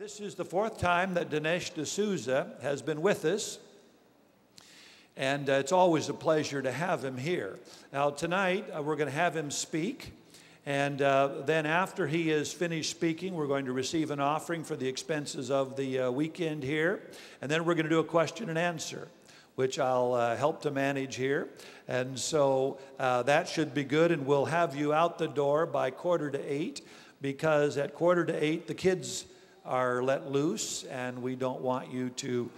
This is the fourth time that Dinesh D'Souza has been with us, and it's always a pleasure to have him here. Now tonight we're going to have him speak, and then after he is finished speaking, we're going to receive an offering for the expenses of the weekend here, and then we're going to do a question and answer, which I'll help to manage here. And so that should be good, and we'll have you out the door by 7:45, because at 7:45 the kids are let loose, and we don't want you to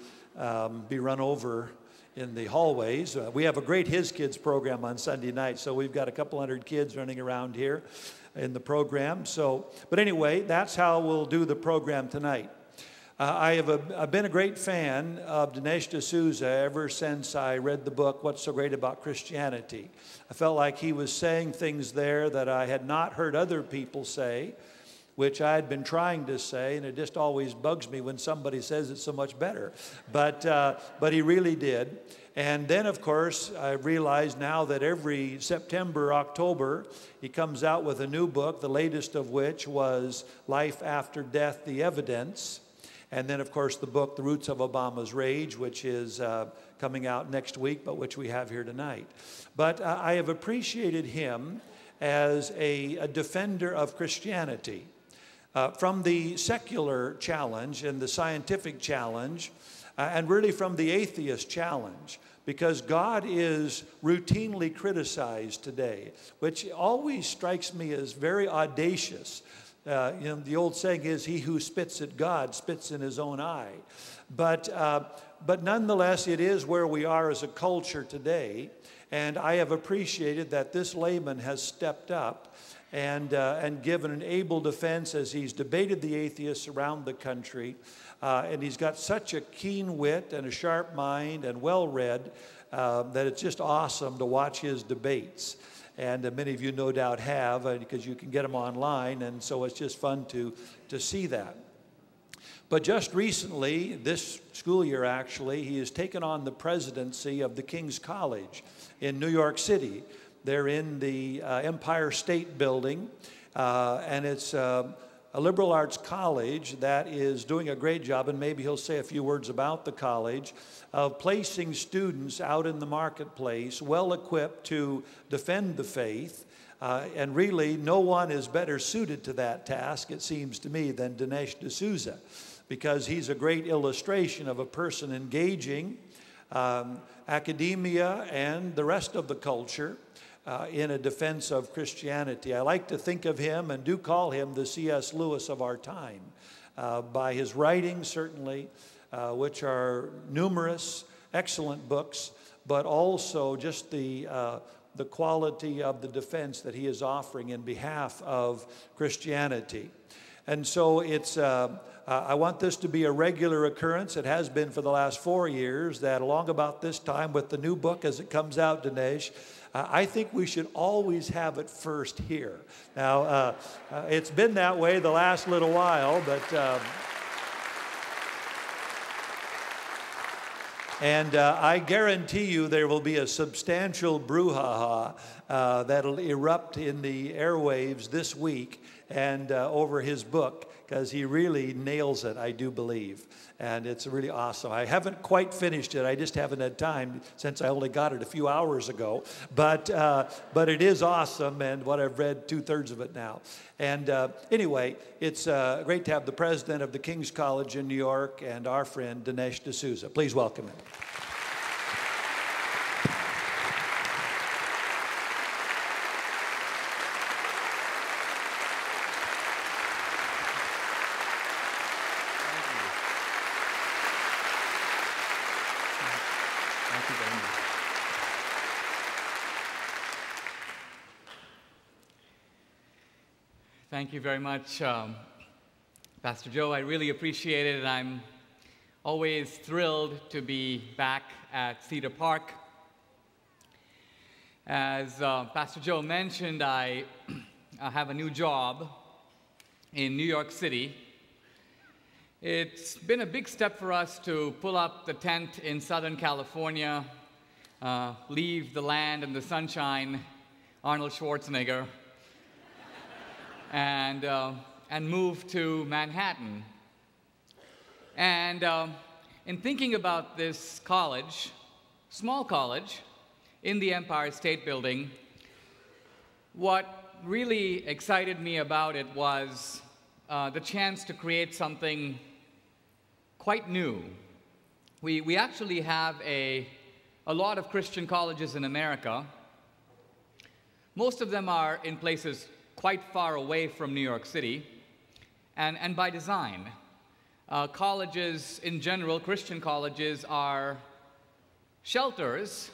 be run over in the hallways. We have a great His Kids program on Sunday night, so we've got a couple hundred kids running around here in the program. But anyway, that's how we'll do the program tonight. I've been a great fan of Dinesh D'Souza ever since I read the book, What's So Great About Christianity. I felt like he was saying things there that I had not heard other people say, which I had been trying to say, and it just always bugs me when somebody says it so much better. But he really did. And then, of course, I realize now that every September, October, he comes out with a new book, the latest of which was Life After Death, The Evidence. And then, of course, the book, The Roots of Obama's Rage, which is coming out next week, but which we have here tonight. But I have appreciated him as a defender of Christianity. From the secular challenge and the scientific challenge, and really from the atheist challenge, because God is routinely criticized today, which always strikes me as very audacious. The old saying is, he who spits at God spits in his own eye. But nonetheless, it is where we are as a culture today, and I have appreciated that this layman has stepped up and given an able defense as he's debated the atheists around the country. And he's got such a keen wit and a sharp mind and well-read that it's just awesome to watch his debates. And many of you no doubt have, because you can get them online, and so it's just fun to see that. But just recently, this school year actually, he has taken on the presidency of the King's College in New York City. They're in the Empire State Building, and it's a liberal arts college that is doing a great job, and maybe he'll say a few words about the college, of placing students out in the marketplace, well equipped to defend the faith. And really, no one is better suited to that task, it seems to me, than Dinesh D'Souza, because he's a great illustration of a person engaging academia and the rest of the culture in a defense of Christianity. I like to think of him, and do call him, the C.S. Lewis of our time, by his writings certainly, which are numerous, excellent books, but also just the quality of the defense that he is offering in behalf of Christianity. And so it's, I want this to be a regular occurrence. It has been for the last 4 years, that along about this time with the new book as it comes out, Dinesh, I think we should always have it first here. Now, it's been that way the last little while, but... And I guarantee you there will be a substantial brouhaha that'll erupt in the airwaves this week and over his book, because he really nails it, I do believe. And it's really awesome. I haven't quite finished it. I just haven't had time since I only got it a few hours ago. But it is awesome, and what I've read, 2/3 of it now. And anyway, it's great to have the president of the King's College in New York and our friend Dinesh D'Souza. Please welcome him. Thank you very much, Pastor Joe. I really appreciate it, and I'm always thrilled to be back at Cedar Park. As Pastor Joe mentioned, I have a new job in New York City. It's been a big step for us to pull up the tent in Southern California, leave the land and the sunshine, Arnold Schwarzenegger, and move to Manhattan. And in thinking about this college, small college, in the Empire State Building, what really excited me about it was the chance to create something quite new. We actually have a lot of Christian colleges in America. Most of them are in places quite far away from New York City, and by design. Colleges in general, Christian colleges, are shelters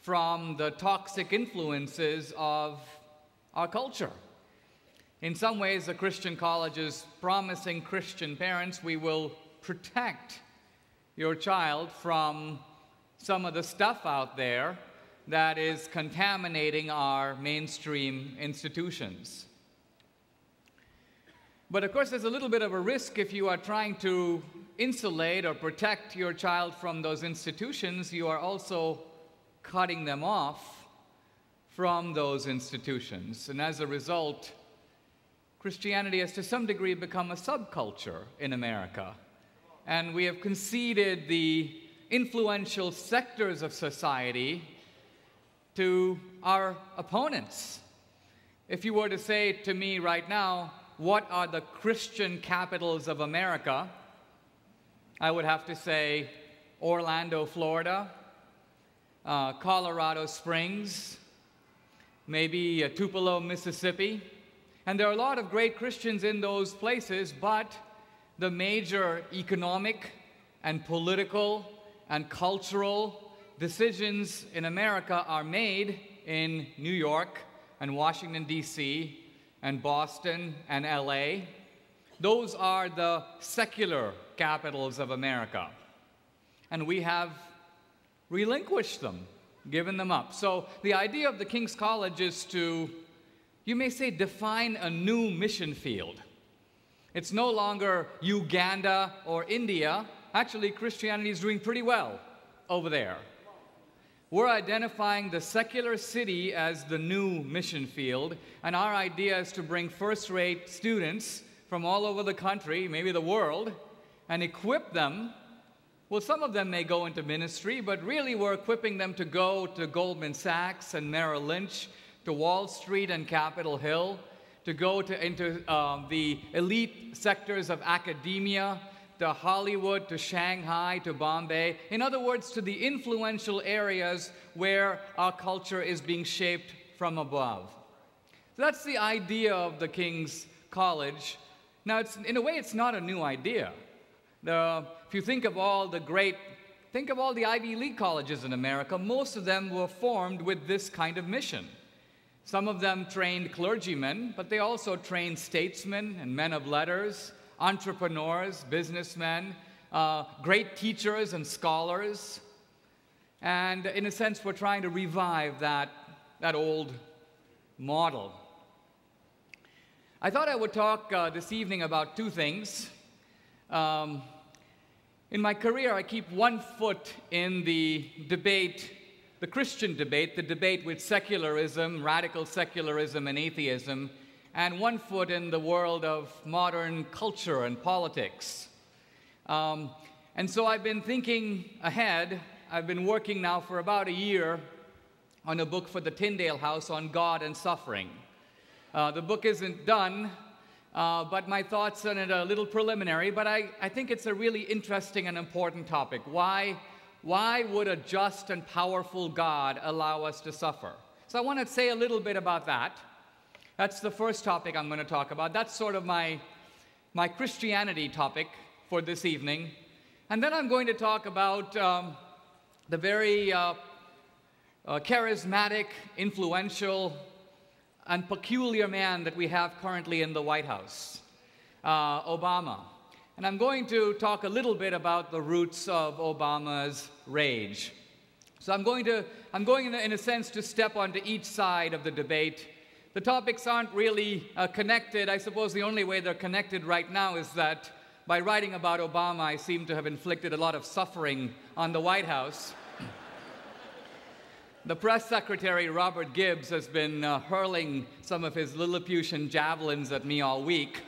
from the toxic influences of our culture. In some ways, the Christian college is promising Christian parents, we will protect your child from some of the stuff out there that is contaminating our mainstream institutions. But of course, there's a little bit of a risk if you are trying to insulate or protect your child from those institutions. You are also cutting them off from those institutions. And as a result, Christianity has to some degree become a subculture in America. And we have conceded the influential sectors of society to our opponents. If you were to say to me right now, what are the Christian capitals of America? I would have to say Orlando, Florida, Colorado Springs, maybe Tupelo, Mississippi. And there are a lot of great Christians in those places, but the major economic and political and cultural decisions in America are made in New York and Washington, D.C., and Boston and LA. Those are the secular capitals of America. And we have relinquished them, given them up. So the idea of the King's College is to, you may say, define a new mission field. It's no longer Uganda or India. Actually, Christianity is doing pretty well over there. We're identifying the secular city as the new mission field, and our idea is to bring first-rate students from all over the country, maybe the world, and equip them. Well, some of them may go into ministry, but really we're equipping them to go to Goldman Sachs and Merrill Lynch, to Wall Street and Capitol Hill, to go into the elite sectors of academia, to Hollywood, to Shanghai, to Bombay. In other words, to the influential areas where our culture is being shaped from above. So that's the idea of the King's College. Now, in a way, it's not a new idea. If you think of all the Ivy League colleges in America, most of them were formed with this kind of mission. Some of them trained clergymen, but they also trained statesmen and men of letters, entrepreneurs, businessmen, great teachers and scholars. And in a sense, we're trying to revive that old model. I thought I would talk this evening about two things. In my career, I keep one foot in the debate, the Christian debate, the debate with secularism, radical secularism and atheism, and one foot in the world of modern culture and politics. And so I've been thinking ahead. I've been working now for about a year on a book for the Tyndale House on God and suffering. The book isn't done, but my thoughts on it are a little preliminary, but I think it's a really interesting and important topic. Why would a just and powerful God allow us to suffer? So I want to say a little bit about that. That's the first topic I'm going to talk about. That's sort of my Christianity topic for this evening. And then I'm going to talk about the very charismatic, influential, and peculiar man that we have currently in the White House, Obama. And I'm going to talk a little bit about the roots of Obama's rage. So I'm going in a sense to step onto each side of the debate. The topics aren't really connected. I suppose the only way they're connected right now is that by writing about Obama, I seem to have inflicted a lot of suffering on the White House. The press secretary, Robert Gibbs, has been hurling some of his Lilliputian javelins at me all week.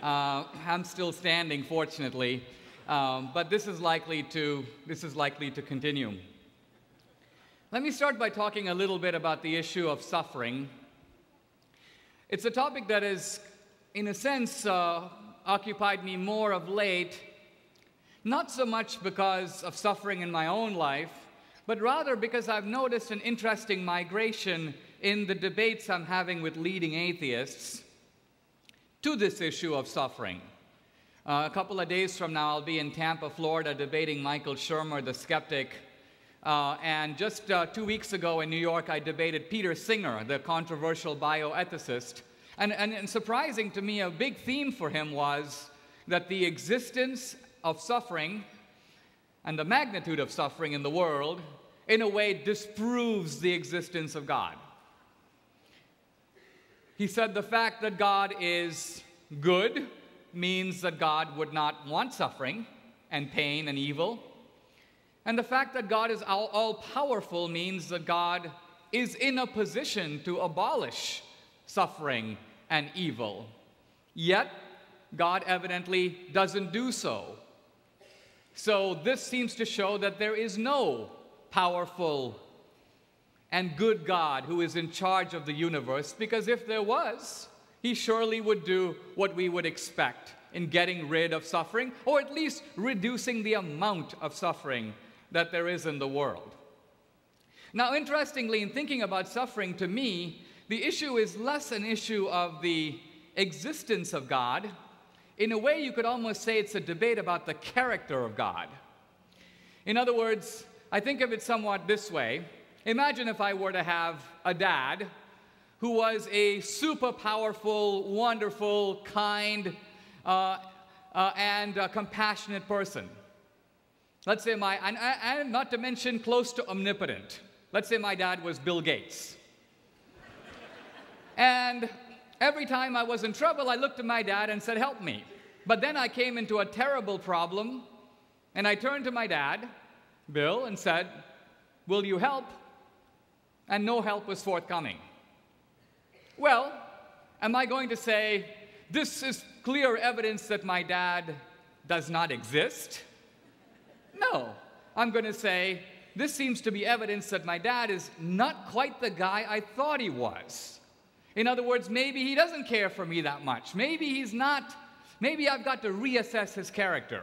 I'm still standing, fortunately. but this is likely to continue. Let me start by talking a little bit about the issue of suffering. It's a topic that has, in a sense, occupied me more of late, not so much because of suffering in my own life, but rather because I've noticed an interesting migration in the debates I'm having with leading atheists to this issue of suffering. A couple of days from now, I'll be in Tampa, Florida, debating Michael Shermer, the skeptic. And just 2 weeks ago in New York, I debated Peter Singer, the controversial bioethicist. And surprising to me, a big theme for him was that the existence of suffering and the magnitude of suffering in the world, in a way, disproves the existence of God. He said the fact that God is good means that God would not want suffering and pain and evil. And the fact that God is all-powerful means that God is in a position to abolish suffering and evil. Yet, God evidently doesn't do so. So this seems to show that there is no powerful and good God who is in charge of the universe, because if there was, he surely would do what we would expect in getting rid of suffering, or at least reducing the amount of suffering that there is in the world. Now, interestingly, in thinking about suffering, to me, the issue is less an issue of the existence of God. In a way, you could almost say it's a debate about the character of God. In other words, I think of it somewhat this way. Imagine if I were to have a dad who was a super powerful, wonderful, kind, and compassionate person. Let's say and not to mention close to omnipotent. Let's say my dad was Bill Gates. And every time I was in trouble, I looked at my dad and said, "Help me." But then I came into a terrible problem, and I turned to my dad, Bill, and said, "Will you help?" And no help was forthcoming. Well, am I going to say, this is clear evidence that my dad does not exist? No. I'm going to say, this seems to be evidence that my dad is not quite the guy I thought he was. In other words, maybe he doesn't care for me that much. Maybe he's not. Maybe I've got to reassess his character.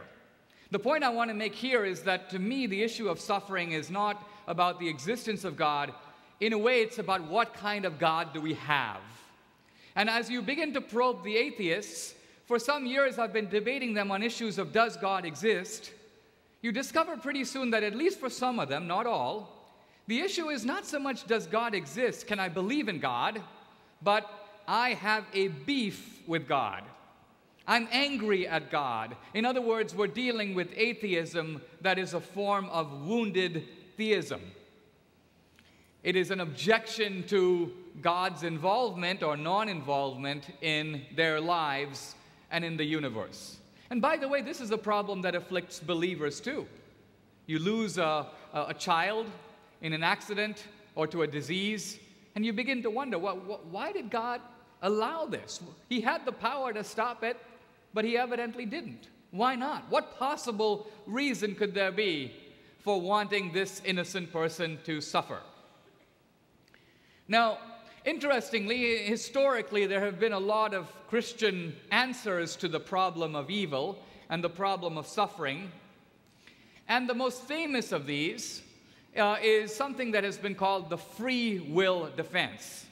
The point I want to make here is that, to me, the issue of suffering is not about the existence of God. In a way, it's about what kind of God do we have. And as you begin to probe the atheists, for some years I've been debating them on issues of does God exist, you discover pretty soon that at least for some of them, not all, the issue is not so much does God exist, can I believe in God, but I have a beef with God. I'm angry at God. In other words, we're dealing with atheism that is a form of wounded theism. It is an objection to God's involvement or non-involvement in their lives and in the universe. And by the way, this is a problem that afflicts believers too. You lose a child in an accident or to a disease, and you begin to wonder, why did God allow this? He had the power to stop it, but he evidently didn't. Why not? What possible reason could there be for wanting this innocent person to suffer? Now, interestingly, historically, there have been a lot of Christian answers to the problem of evil and the problem of suffering. And the most famous of these is something that has been called the free will defense.